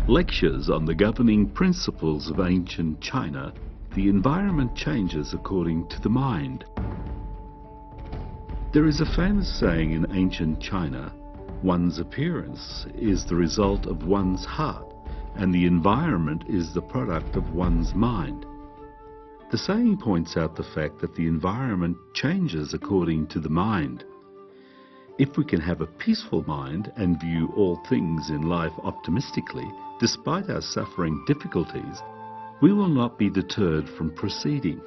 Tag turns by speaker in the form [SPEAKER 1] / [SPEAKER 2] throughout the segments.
[SPEAKER 1] Lectures on the governing principles of ancient China. The environment changes according to the mind. There is a famous saying in ancient China, one's appearance is the result of one's heart, and the environment is the product of one's mind. The saying points out the fact that the environment changes according to the mind. If we can have a peaceful mind and view all things in life optimistically, despite our suffering difficulties, we will not be deterred from proceeding.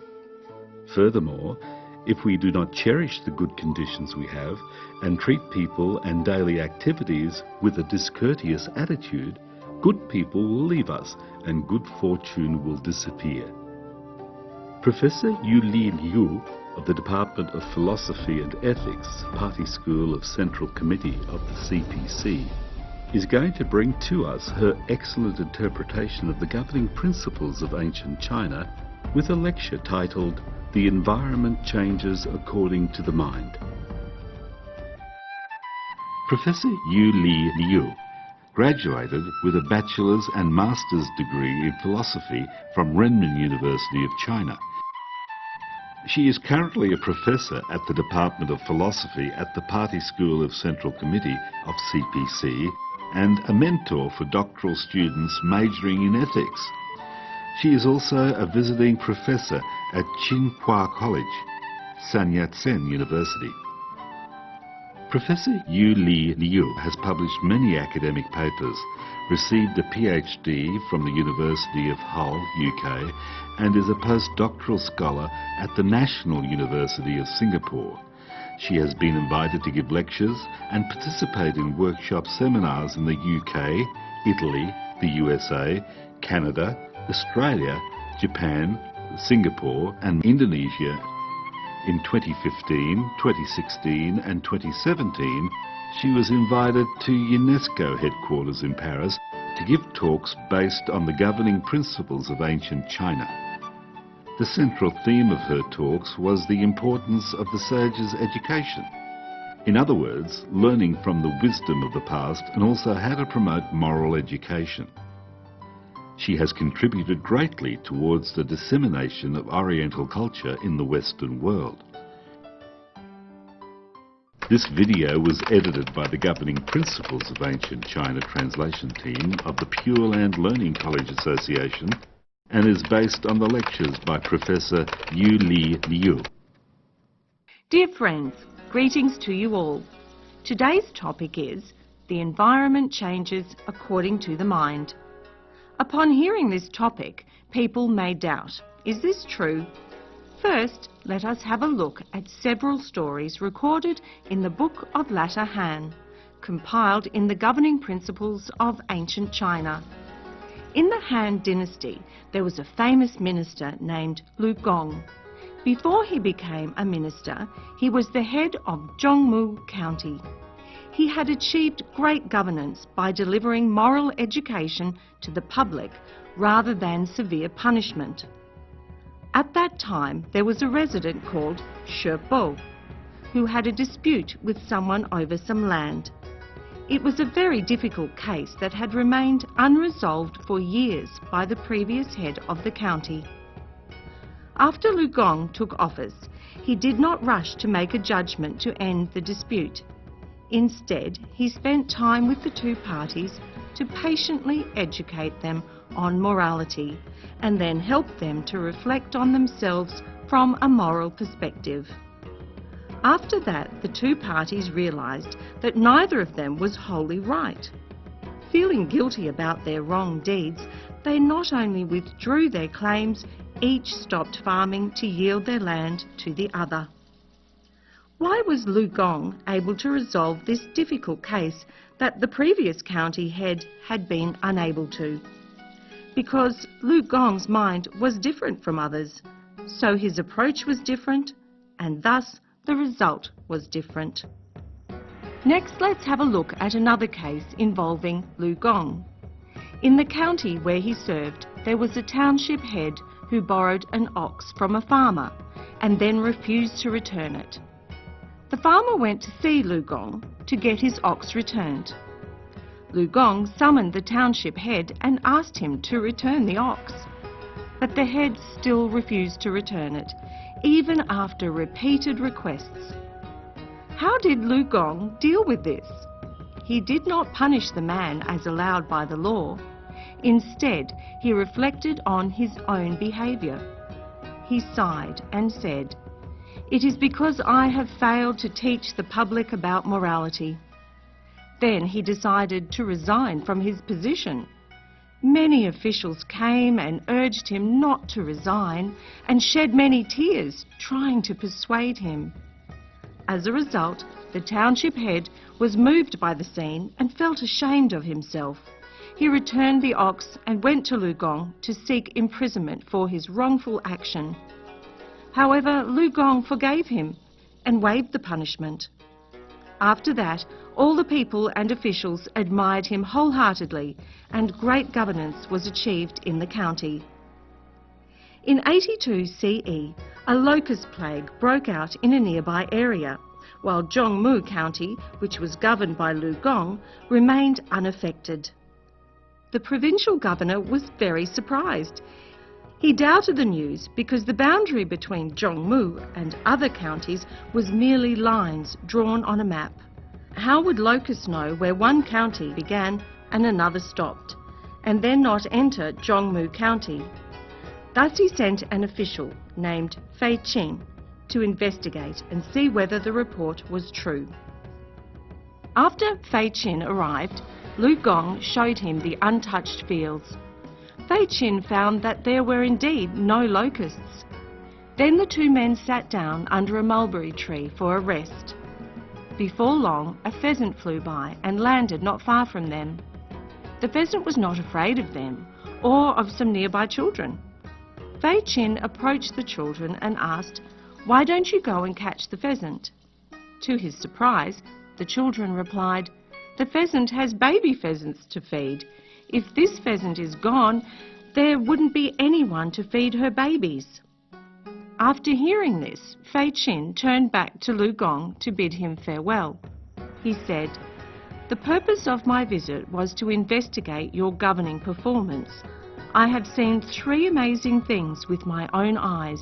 [SPEAKER 1] Furthermore, if we do not cherish the good conditions we have and treat people and daily activities with a discourteous attitude, good people will leave us and good fortune will disappear. Professor Yu Liu of the Department of Philosophy and Ethics, Party School of Central Committee of the CPC, is going to bring to us her excellent interpretation of the governing principles of ancient China with a lecture titled The Environment Changes According to the Mind. Professor Yu Liu graduated with a bachelor's and master's degree in philosophy from Renmin University of China. She is currently a professor at the Department of Philosophy at the Party School of Central Committee of CPC and a mentor for doctoral students majoring in ethics. She is also a visiting professor at Tsinghua College, Sun Yat-sen University. Professor Yu Liu has published many academic papers, received a PhD from the University of Hull, UK, and is a postdoctoral scholar at the National University of Singapore. She has been invited to give lectures and participate in workshop seminars in the UK, Italy, the USA, Canada, Australia, Japan, Singapore and Indonesia. In 2015, 2016 and 2017, she was invited to UNESCO headquarters in Paris to give talks based on the governing principles of ancient China. The central theme of her talks was the importance of the sage's education. In other words, learning from the wisdom of the past and also how to promote moral education. She has contributed greatly towards the dissemination of Oriental culture in the Western world. This video was edited by the Governing Principles of Ancient China translation team of the Pure Land Learning College Association and is based on the lectures by Professor Yu Liu.
[SPEAKER 2] Dear friends, greetings to you all. Today's topic is the environment changes according to the mind. Upon hearing this topic, people may doubt, is this true? First, let us have a look at several stories recorded in the Book of Latter Han, compiled in the Governing Principles of Ancient China. In the Han dynasty, there was a famous minister named Lu Gong. Before he became a minister, he was the head of Zhongmu County. He had achieved great governance by delivering moral education to the public rather than severe punishment. At that time, there was a resident called She Bo, who had a dispute with someone over some land. It was a very difficult case that had remained unresolved for years by the previous head of the county. After Lu Gong took office, he did not rush to make a judgment to end the dispute. Instead, he spent time with the two parties to patiently educate them on morality and then help them to reflect on themselves from a moral perspective. After that, the two parties realised that neither of them was wholly right. Feeling guilty about their wrong deeds, they not only withdrew their claims, each stopped farming to yield their land to the other. Why was Lu Gong able to resolve this difficult case that the previous county head had been unable to? Because Lu Gong's mind was different from others, so his approach was different, and thus the result was different. Next, let's have a look at another case involving Lu Gong. In the county where he served, there was a township head who borrowed an ox from a farmer and then refused to return it. The farmer went to see Lu Gong to get his ox returned. Lu Gong summoned the township head and asked him to return the ox. But the head still refused to return it, even after repeated requests. How did Lu Gong deal with this? He did not punish the man as allowed by the law. Instead, he reflected on his own behaviour. He sighed and said, "It is because I have failed to teach the public about morality." Then he decided to resign from his position. Many officials came and urged him not to resign and shed many tears trying to persuade him. As a result, the township head was moved by the scene and felt ashamed of himself. He returned the ox and went to Lu Gong to seek imprisonment for his wrongful action. However, Lu Gong forgave him and waived the punishment. After that, all the people and officials admired him wholeheartedly, and great governance was achieved in the county. In 82 CE, a locust plague broke out in a nearby area, while Zhongmu County, which was governed by Lu Gong, remained unaffected. The provincial governor was very surprised. He doubted the news because the boundary between Zhongmu and other counties was merely lines drawn on a map. How would locusts know where one county began and another stopped, and then not enter Zhongmu County? Thus he sent an official named Fei Qin to investigate and see whether the report was true. After Fei Qin arrived, Lu Gong showed him the untouched fields. Fei Qin found that there were indeed no locusts. Then the two men sat down under a mulberry tree for a rest. Before long, a pheasant flew by and landed not far from them. The pheasant was not afraid of them or of some nearby children. Fei Qin approached the children and asked, "Why don't you go and catch the pheasant?" To his surprise, the children replied, "The pheasant has baby pheasants to feed. If this pheasant is gone, there wouldn't be anyone to feed her babies." After hearing this, Fei Qin turned back to Lu Gong to bid him farewell. He said, "The purpose of my visit was to investigate your governing performance. I have seen 3 amazing things with my own eyes.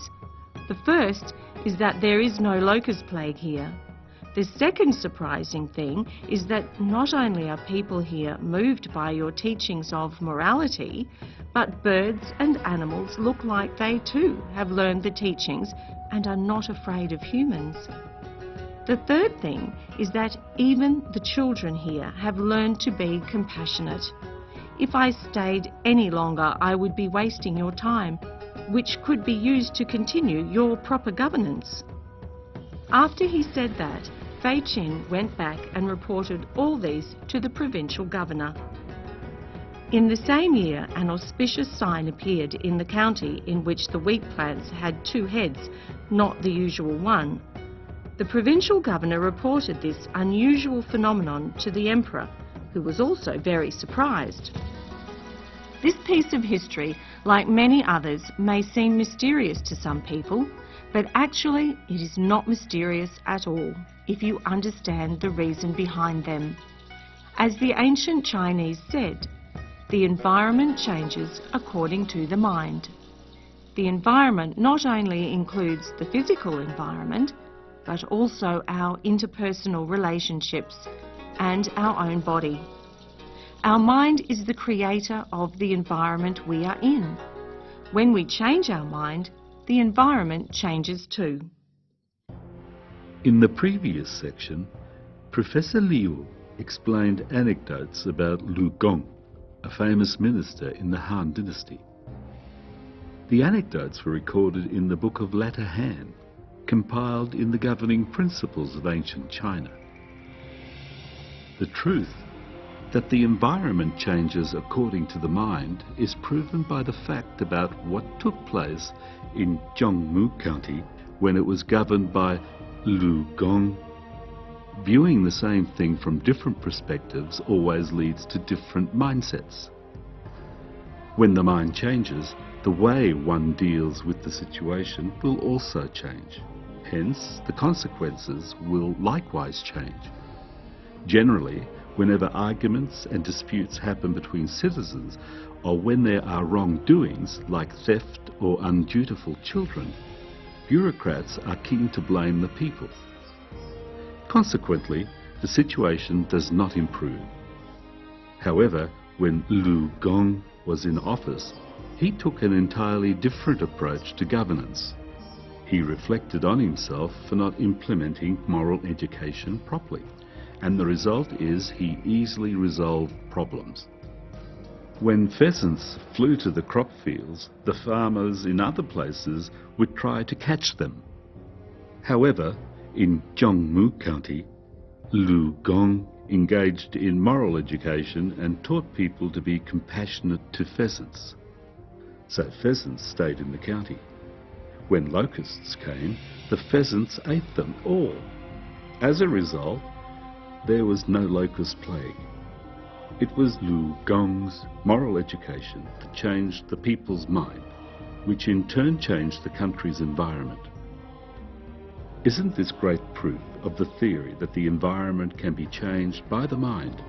[SPEAKER 2] The first is that there is no locust plague here. The second surprising thing is that not only are people here moved by your teachings of morality, but birds and animals look like they too have learned the teachings and are not afraid of humans. The third thing is that even the children here have learned to be compassionate. If I stayed any longer, I would be wasting your time, which could be used to continue your proper governance." After he said that, Fei Qin went back and reported all these to the provincial governor. In the same year, an auspicious sign appeared in the county in which the wheat plants had 2 heads, not the usual one. The provincial governor reported this unusual phenomenon to the emperor, who was also very surprised. This piece of history, like many others, may seem mysterious to some people, but actually it is not mysterious at all if you understand the reason behind them. As the ancient Chinese said, the environment changes according to the mind. The environment not only includes the physical environment, but also our interpersonal relationships and our own body. Our mind is the creator of the environment we are in. When we change our mind, the environment changes too.
[SPEAKER 1] In the previous section, Professor Liu explained anecdotes about Lu Gong, a famous minister in the Han Dynasty. The anecdotes were recorded in the Book of Latter Han, compiled in the governing principles of ancient China. The truth that the environment changes according to the mind is proven by the fact about what took place in Zhongmu County when it was governed by Lu Gong. Viewing the same thing from different perspectives always leads to different mindsets. When the mind changes, the way one deals with the situation will also change. Hence, the consequences will likewise change. Generally, whenever arguments and disputes happen between citizens, or when there are wrongdoings like theft or undutiful children, bureaucrats are keen to blame the people. Consequently, the situation does not improve. However, when Lu Gong was in office, he took an entirely different approach to governance. He reflected on himself for not implementing moral education properly, and the result is he easily resolved problems. When pheasants flew to the crop fields, the farmers in other places would try to catch them. However, in Zhongmu County, Lu Gong engaged in moral education and taught people to be compassionate to pheasants. So pheasants stayed in the county. When locusts came, the pheasants ate them all. As a result, there was no locust plague. It was Lu Gong's moral education that changed the people's mind, which in turn changed the country's environment. Isn't this great proof of the theory that the environment can be changed by the mind?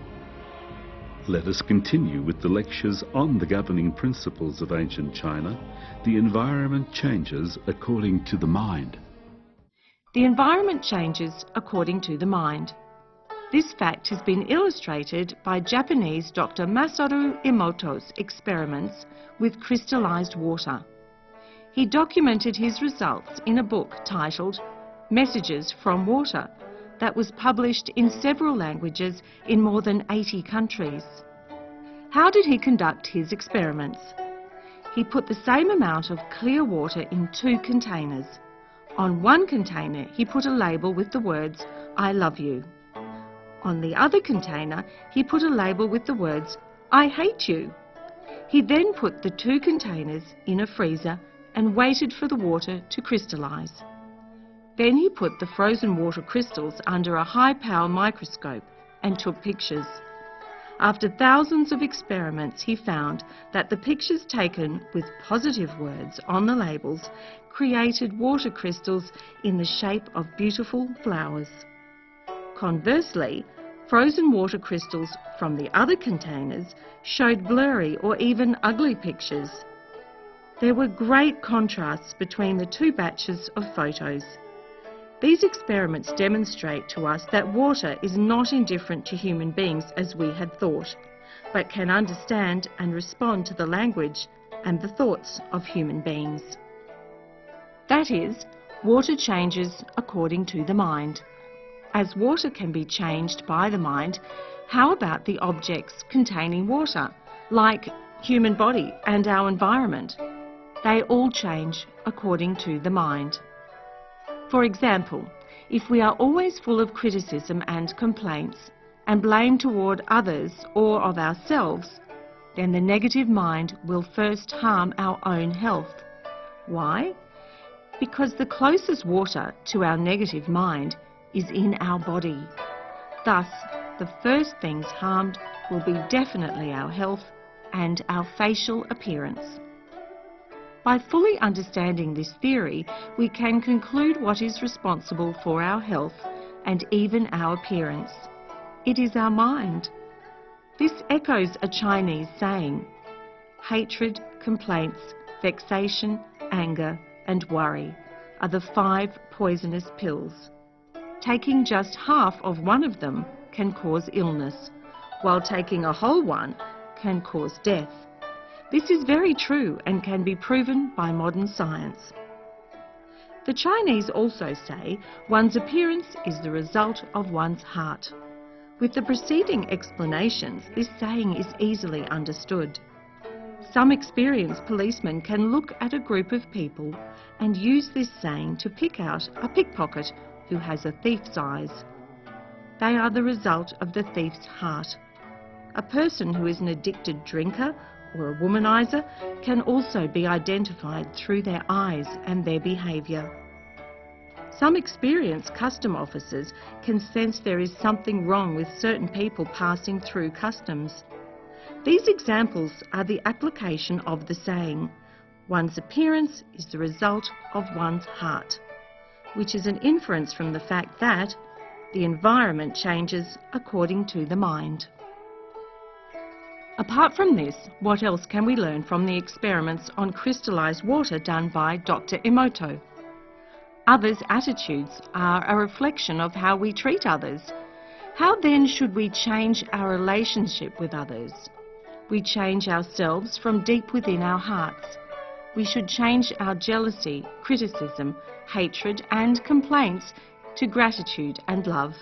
[SPEAKER 1] Let us continue with the lectures on the governing principles of ancient China. The environment changes according to the mind.
[SPEAKER 2] The environment changes according to the mind. This fact has been illustrated by Japanese Dr. Masaru Emoto's experiments with crystallized water. He documented his results in a book titled Messages from Water that was published in several languages in more than 80 countries. How did he conduct his experiments? He put the same amount of clear water in 2 containers. On one container, he put a label with the words, "I love you." On the other container, he put a label with the words, "I hate you." He then put the 2 containers in a freezer and waited for the water to crystallize. Then he put the frozen water crystals under a high-power microscope and took pictures. After thousands of experiments, he found that the pictures taken with positive words on the labels created water crystals in the shape of beautiful flowers. Conversely, frozen water crystals from the other containers showed blurry or even ugly pictures. There were great contrasts between the 2 batches of photos. These experiments demonstrate to us that water is not indifferent to human beings as we had thought, but can understand and respond to the language and the thoughts of human beings. That is, water changes according to the mind. As water can be changed by the mind, how about the objects containing water, like human body and our environment? They all change according to the mind. For example, if we are always full of criticism and complaints and blame toward others or of ourselves, then the negative mind will first harm our own health. Why? Because the closest water to our negative mind is in our body. Thus, the first things harmed will be definitely our health and our facial appearance. By fully understanding this theory, we can conclude what is responsible for our health and even our appearance. It is our mind. This echoes a Chinese saying, hatred, complaints, vexation, anger and worry are the 5 poisonous pills. Taking just half of one of them can cause illness, while taking a whole one can cause death. This is very true and can be proven by modern science. The Chinese also say one's appearance is the result of one's heart. With the preceding explanations, this saying is easily understood. Some experienced policemen can look at a group of people and use this saying to pick out a pickpocket who has a thief's eyes. They are the result of the thief's heart. A person who is an addicted drinker or a womanizer can also be identified through their eyes and their behaviour. Some experienced custom officers can sense there is something wrong with certain people passing through customs. These examples are the application of the saying, one's appearance is the result of one's heart, which is an inference from the fact that The environment changes according to the mind. Apart from this, what else can we learn from the experiments on crystallized water done by Dr. Emoto? Others' attitudes are a reflection of how we treat others. How then should we change our relationship with others? We change ourselves from deep within our hearts. We should change our jealousy, criticism, hatred and complaints to gratitude and love.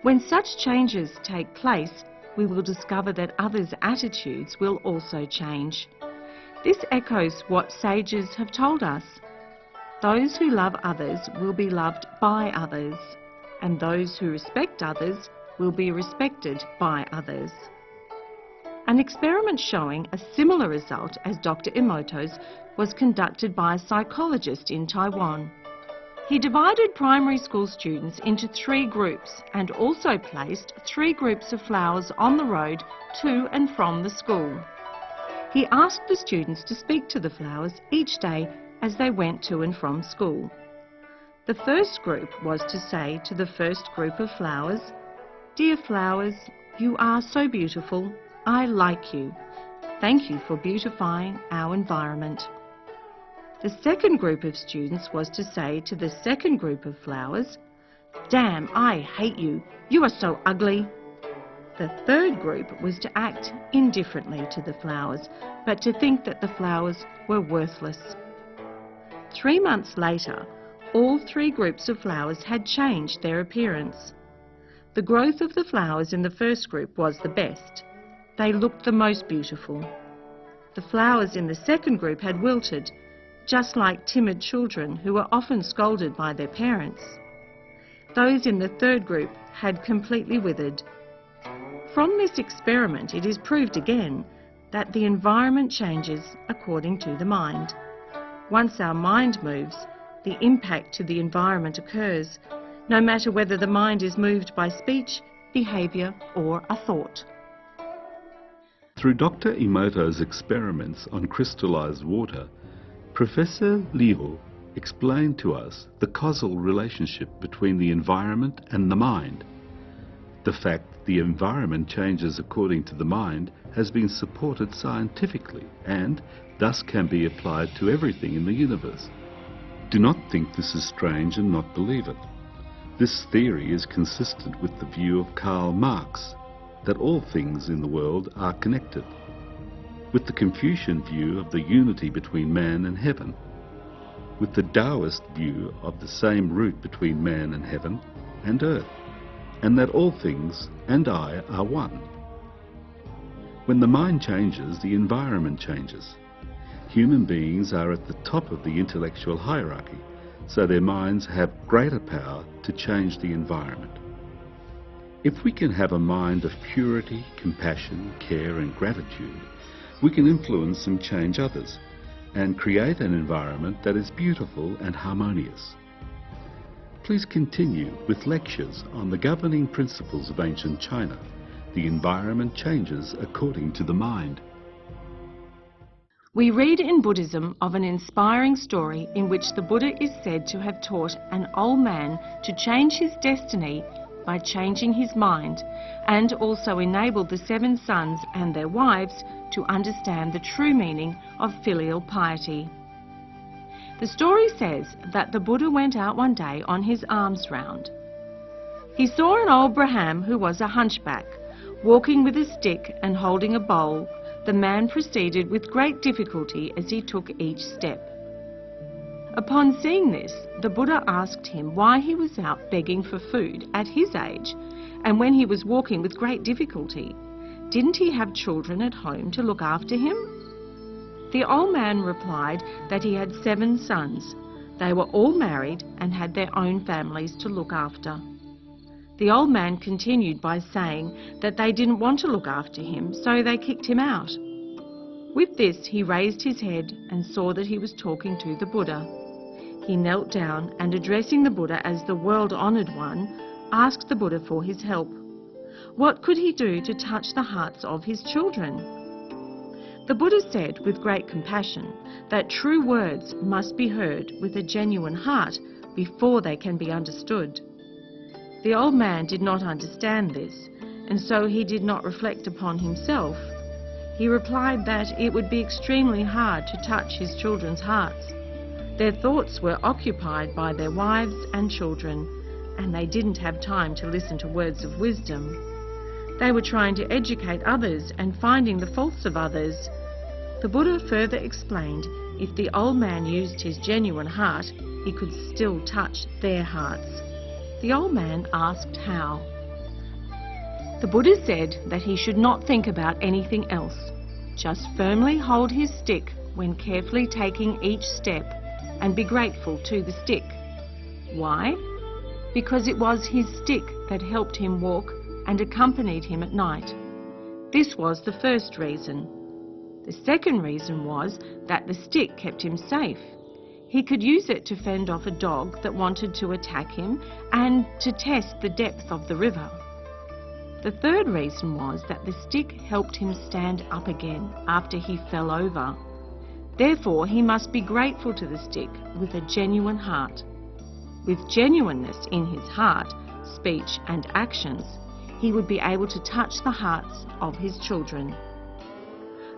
[SPEAKER 2] When such changes take place, we will discover that others' attitudes will also change. This echoes what sages have told us. Those who love others will be loved by others, and those who respect others will be respected by others. An experiment showing a similar result as Dr. Emoto's was conducted by a psychologist in Taiwan. He divided primary school students into 3 groups and also placed 3 groups of flowers on the road to and from the school. He asked the students to speak to the flowers each day as they went to and from school. The first group was to say to the first group of flowers, "Dear flowers, you are so beautiful. I like you. Thank you for beautifying our environment." The second group of students was to say to the second group of flowers, "Damn, I hate you. You are so ugly." The third group was to act indifferently to the flowers, but to think that the flowers were worthless. 3 months later, all 3 groups of flowers had changed their appearance. The growth of the flowers in the first group was the best. They looked the most beautiful. The flowers in the second group had wilted, just like timid children who were often scolded by their parents. Those in the third group had completely withered. From this experiment, it is proved again that the environment changes according to the mind. Once our mind moves, the impact to the environment occurs, no matter whether the mind is moved by speech, behaviour or a thought.
[SPEAKER 1] Through Dr. Emoto's experiments on crystallized water, Professor Liu explained to us the causal relationship between the environment and the mind. The fact the environment changes according to the mind has been supported scientifically and thus can be applied to everything in the universe. Do not think this is strange and not believe it. This theory is consistent with the view of Karl Marx that all things in the world are connected, with the Confucian view of the unity between man and heaven, with the Taoist view of the same root between man and heaven and earth, and that all things and I are one. When the mind changes, the environment changes. Human beings are at the top of the intellectual hierarchy, so their minds have greater power to change the environment. If we can have a mind of purity, compassion, care and gratitude, we can influence and change others and create an environment that is beautiful and harmonious. Please continue with lectures on the governing principles of ancient China. The environment changes according to the mind.
[SPEAKER 2] We read in Buddhism of an inspiring story in which the Buddha is said to have taught an old man to change his destiny by changing his mind, and also enabled the 7 sons and their wives to understand the true meaning of filial piety. The story says that the Buddha went out one day on his alms round. He saw an old Brahman who was a hunchback, walking with a stick and holding a bowl. The man proceeded with great difficulty as he took each step. Upon seeing this, the Buddha asked him why he was out begging for food at his age, and when he was walking with great difficulty. Didn't he have children at home to look after him? The old man replied that he had 7 sons. They were all married and had their own families to look after. The old man continued by saying that they didn't want to look after him, so they kicked him out. With this, he raised his head and saw that he was talking to the Buddha. He knelt down and, addressing the Buddha as the world-honoured one, asked the Buddha for his help. What could he do to touch the hearts of his children? The Buddha said with great compassion that true words must be heard with a genuine heart before they can be understood. The old man did not understand this, and so he did not reflect upon himself. He replied that it would be extremely hard to touch his children's hearts. Their thoughts were occupied by their wives and children, and they didn't have time to listen to words of wisdom. They were trying to educate others and finding the faults of others. The Buddha further explained if the old man used his genuine heart, he could still touch their hearts. The old man asked how. The Buddha said that he should not think about anything else, just firmly hold his stick when carefully taking each step and be grateful to the stick. Why? Because it was his stick that helped him walk and accompanied him at night. This was the first reason. The second reason was that the stick kept him safe. He could use it to fend off a dog that wanted to attack him and to test the depth of the river. The third reason was that the stick helped him stand up again after he fell over. Therefore, he must be grateful to the stick with a genuine heart. With genuineness in his heart, speech and actions, he would be able to touch the hearts of his children.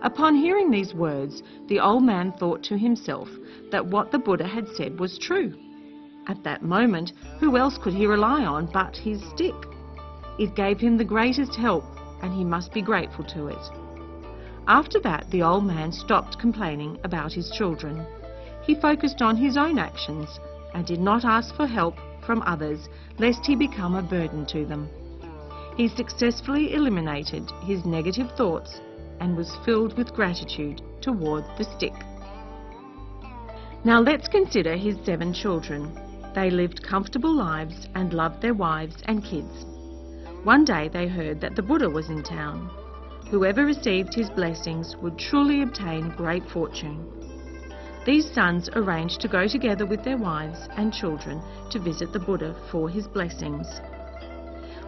[SPEAKER 2] Upon hearing these words, the old man thought to himself that what the Buddha had said was true. At that moment, who else could he rely on but his stick? It gave him the greatest help, and he must be grateful to it. After that, the old man stopped complaining about his children. He focused on his own actions and did not ask for help from others lest he become a burden to them. He successfully eliminated his negative thoughts and was filled with gratitude toward the stick. Now let's consider his 7 children. They lived comfortable lives and loved their wives and kids. One day they heard that the Buddha was in town. Whoever received his blessings would truly obtain great fortune. These sons arranged to go together with their wives and children to visit the Buddha for his blessings.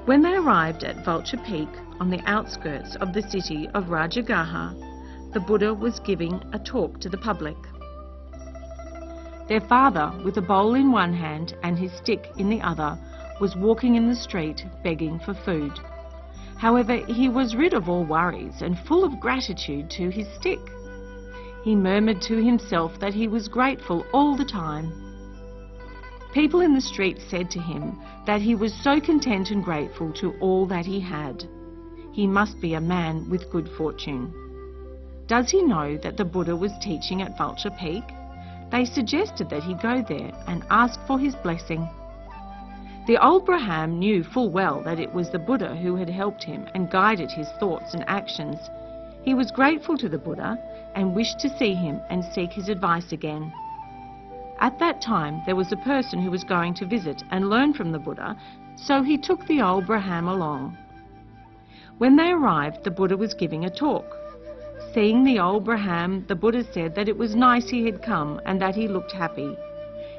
[SPEAKER 2] When they arrived at Vulture Peak on the outskirts of the city of Rajagaha, the Buddha was giving a talk to the public. Their father, with a bowl in one hand and his stick in the other, was walking in the street begging for food. However, he was rid of all worries and full of gratitude to his stick. He murmured to himself that he was grateful all the time. People in the street said to him that he was so content and grateful to all that he had. He must be a man with good fortune. Does he know that the Buddha was teaching at Vulture Peak? They suggested that he go there and ask for his blessing. The old Braham knew full well that it was the Buddha who had helped him and guided his thoughts and actions. He was grateful to the Buddha and wished to see him and seek his advice again. At that time, there was a person who was going to visit and learn from the Buddha, so he took the old Braham along. When they arrived, the Buddha was giving a talk. Seeing the old Braham, the Buddha said that it was nice he had come and that he looked happy.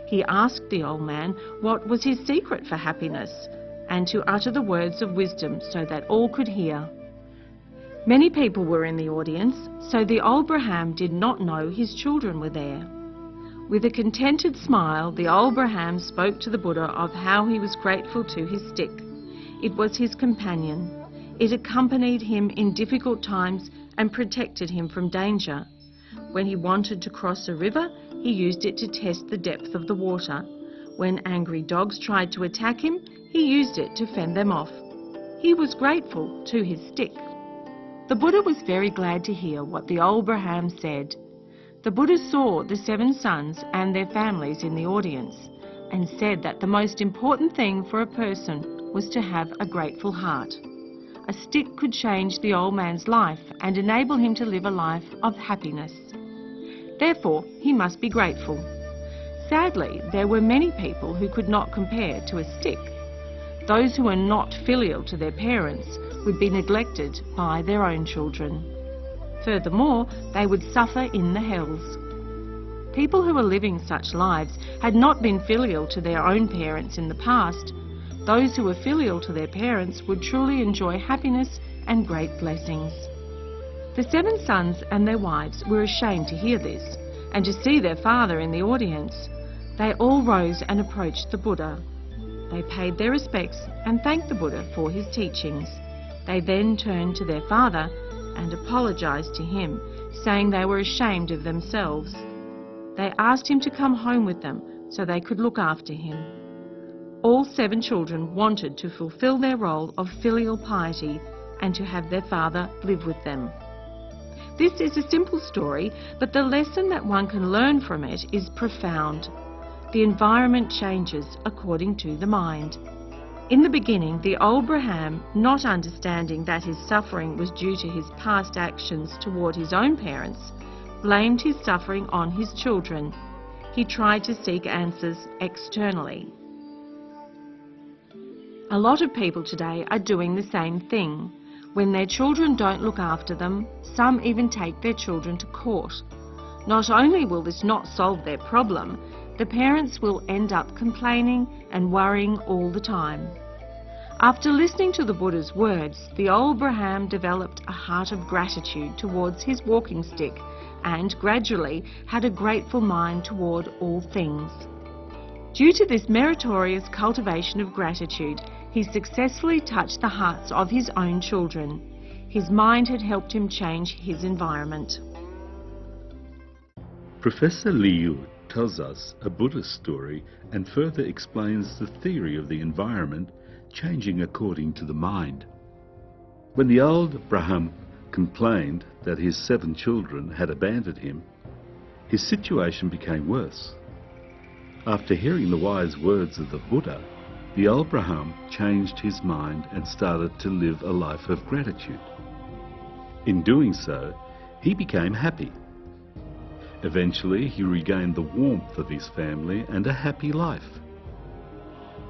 [SPEAKER 2] He asked the old man what was his secret for happiness, and to utter the words of wisdom so that all could hear. Many people were in the audience, so the old Braham did not know his children were there. With a contented smile, the old Braham spoke to the Buddha of how he was grateful to his stick. It was his companion. It accompanied him in difficult times and protected him from danger. When he wanted to cross a river, he used it to test the depth of the water. When angry dogs tried to attack him, he used it to fend them off. He was grateful to his stick. The Buddha was very glad to hear what the old Braham said. The Buddha saw the 7 sons and their families in the audience and said that the most important thing for a person was to have a grateful heart. A stick could change the old man's life and enable him to live a life of happiness. Therefore, he must be grateful. Sadly, there were many people who could not compare to a stick. Those who were not filial to their parents would be neglected by their own children. Furthermore, they would suffer in the hells. People who were living such lives had not been filial to their own parents in the past. Those who were filial to their parents would truly enjoy happiness and great blessings. The 7 sons and their wives were ashamed to hear this, and to see their father in the audience. They all rose and approached the Buddha. They paid their respects and thanked the Buddha for his teachings. They then turned to their father and apologized to him, saying they were ashamed of themselves. They asked him to come home with them so they could look after him. All 7 children wanted to fulfill their role of filial piety and to have their father live with them. This is a simple story, but the lesson that one can learn from it is profound. The environment changes according to the mind. In the beginning, the old Braham, not understanding that his suffering was due to his past actions toward his own parents, blamed his suffering on his children. He tried to seek answers externally. A lot of people today are doing the same thing. When their children don't look after them, some even take their children to court. Not only will this not solve their problem, the parents will end up complaining and worrying all the time. After listening to the Buddha's words, the old Braham developed a heart of gratitude towards his walking stick and gradually had a grateful mind toward all things. Due to this meritorious cultivation of gratitude, he successfully touched the hearts of his own children. His mind had helped him change his environment.
[SPEAKER 1] Professor Liu tells us a Buddhist story and further explains the theory of the environment changing according to the mind. When the old Braham complained that his 7 children had abandoned him, his situation became worse. After hearing the wise words of the Buddha, the old Braham changed his mind and started to live a life of gratitude. In doing so, he became happy. Eventually, he regained the warmth of his family and a happy life.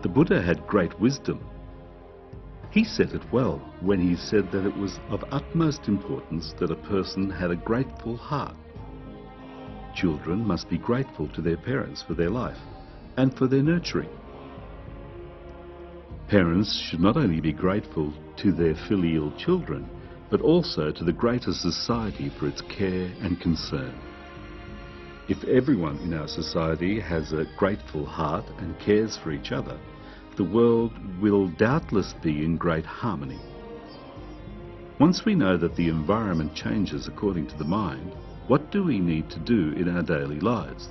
[SPEAKER 1] The Buddha had great wisdom. He said it well when he said that it was of utmost importance that a person had a grateful heart. Children must be grateful to their parents for their life and for their nurturing. Parents should not only be grateful to their filial children, but also to the greater society for its care and concern. If everyone in our society has a grateful heart and cares for each other, the world will doubtless be in great harmony. Once we know that the environment changes according to the mind, what do we need to do in our daily lives?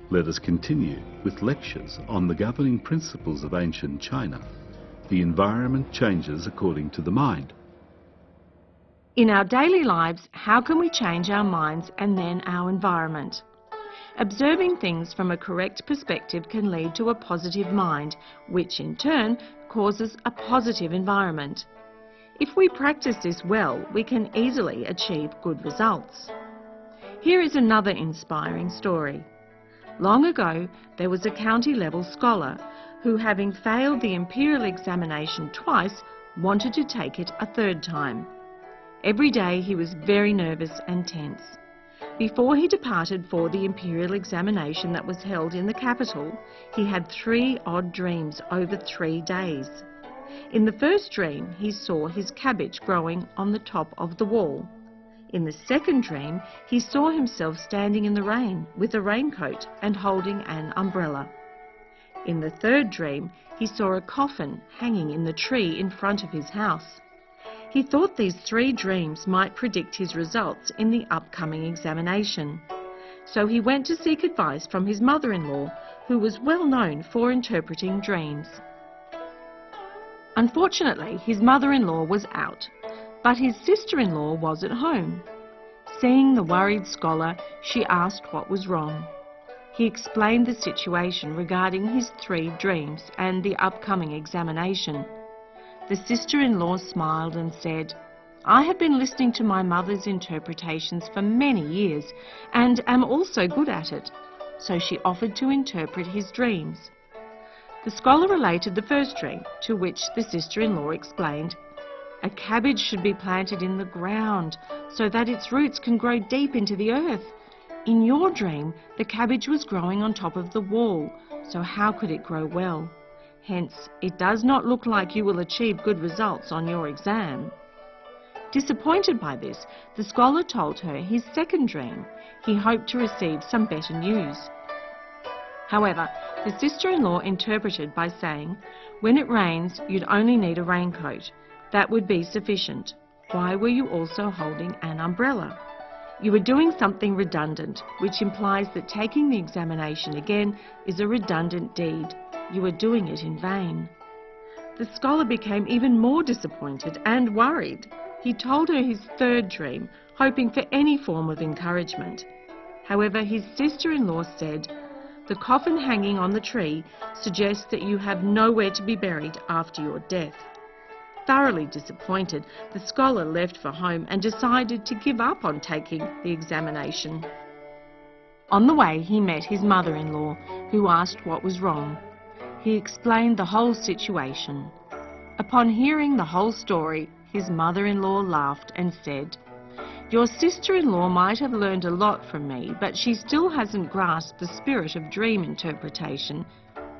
[SPEAKER 1] Let us continue with lectures on the governing principles of ancient China. The environment changes according to the mind.
[SPEAKER 2] In our daily lives, how can we change our minds and then our environment? Observing things from a correct perspective can lead to a positive mind, which in turn causes a positive environment. If we practice this well, we can easily achieve good results. Here is another inspiring story. Long ago, there was a county-level scholar who, having failed the imperial examination twice, wanted to take it a 3rd time. Every day he was very nervous and tense. Before he departed for the imperial examination that was held in the capital, he had 3 odd dreams over 3 days. In the first dream, he saw his cabbage growing on the top of the wall. In the second dream, he saw himself standing in the rain with a raincoat and holding an umbrella. In the third dream, he saw a coffin hanging in the tree in front of his house. He thought these 3 dreams might predict his results in the upcoming examination. So he went to seek advice from his mother-in-law, who was well known for interpreting dreams. Unfortunately, his mother-in-law was out, but his sister-in-law was at home. Seeing the worried scholar, she asked what was wrong. He explained the situation regarding his 3 dreams and the upcoming examination. The sister-in-law smiled and said, "I have been listening to my mother's interpretations for many years and am also good at it." So she offered to interpret his dreams. The scholar related the first dream, to which the sister-in-law explained, "A cabbage should be planted in the ground so that its roots can grow deep into the earth. In your dream, the cabbage was growing on top of the wall, so how could it grow well? Hence, it does not look like you will achieve good results on your exam." Disappointed by this, the scholar told her his second dream. He hoped to receive some better news. However, the sister-in-law interpreted by saying, "When it rains, you'd only need a raincoat. That would be sufficient. Why were you also holding an umbrella?" You were doing something redundant, which implies that taking the examination again is a redundant deed. You were doing it in vain. The scholar became even more disappointed and worried. He told her his third dream, hoping for any form of encouragement. However, his sister-in-law said, "The coffin hanging on the tree suggests that you have nowhere to be buried after your death." Thoroughly disappointed, the scholar left for home and decided to give up on taking the examination. On the way, he met his mother-in-law, who asked what was wrong. He explained the whole situation. Upon hearing the whole story, his mother-in-law laughed and said, "Your sister-in-law might have learned a lot from me, but she still hasn't grasped the spirit of dream interpretation.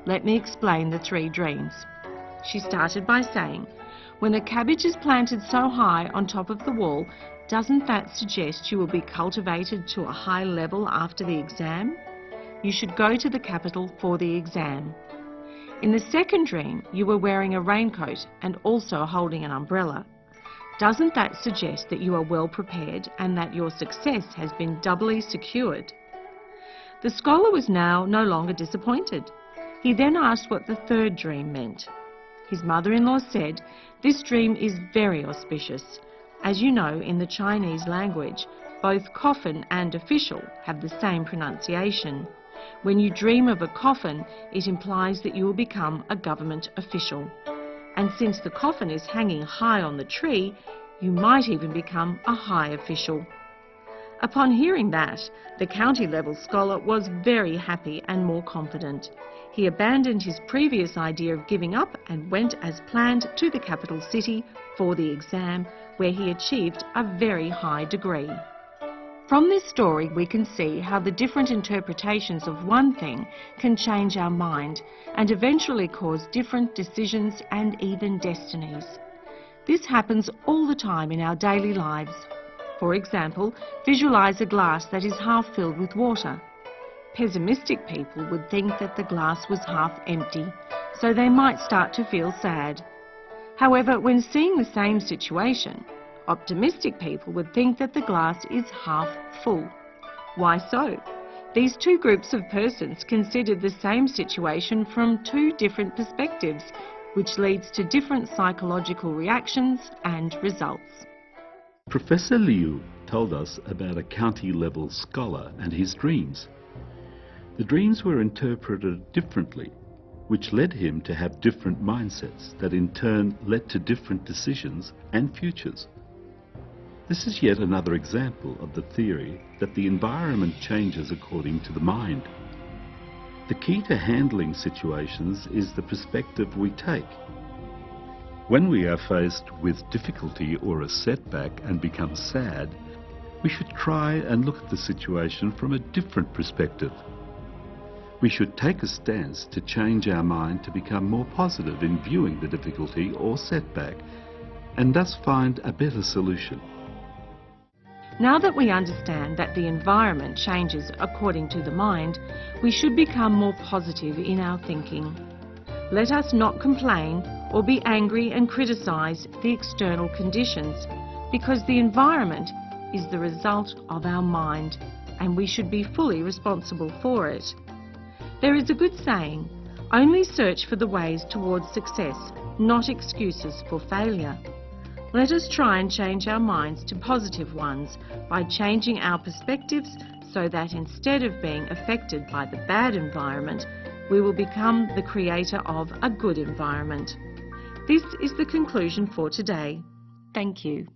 [SPEAKER 2] Let me explain the 3 dreams." She started by saying, "When a cabbage is planted so high on top of the wall, doesn't that suggest you will be cultivated to a high level after the exam? You should go to the capital for the exam. In the second dream, you were wearing a raincoat and also holding an umbrella. Doesn't that suggest that you are well prepared and that your success has been doubly secured?" The scholar was now no longer disappointed. He then asked what the third dream meant. His mother-in-law said, "This dream is very auspicious. As you know, in the Chinese language, both coffin and official have the same pronunciation. When you dream of a coffin, it implies that you will become a government official. And since the coffin is hanging high on the tree, you might even become a high official." Upon hearing that, the county-level scholar was very happy and more confident. He abandoned his previous idea of giving up and went as planned to the capital city for the exam, where he achieved a very high degree. From this story, we can see how the different interpretations of one thing can change our mind and eventually cause different decisions and even destinies. This happens all the time in our daily lives. For example, visualize a glass that is half filled with water. Pessimistic people would think that the glass was half empty, so they might start to feel sad. However, when seeing the same situation, optimistic people would think that the glass is half full. Why so? These 2 groups of persons considered the same situation from 2 different perspectives, which leads to different psychological reactions and results.
[SPEAKER 1] Professor Liu told us about a county-level scholar and his dreams. The dreams were interpreted differently, which led him to have different mindsets that in turn led to different decisions and futures. This is yet another example of the theory that the environment changes according to the mind. The key to handling situations is the perspective we take. When we are faced with difficulty or a setback and become sad, we should try and look at the situation from a different perspective. We should take a stance to change our mind to become more positive in viewing the difficulty or setback, and thus find a better solution.
[SPEAKER 2] Now that we understand that the environment changes according to the mind, we should become more positive in our thinking. Let us not complain or be angry and criticise the external conditions, because the environment is the result of our mind, and we should be fully responsible for it. There is a good saying, "Only search for the ways towards success, not excuses for failure." Let us try and change our minds to positive ones by changing our perspectives so that instead of being affected by the bad environment, we will become the creator of a good environment. This is the conclusion for today. Thank you.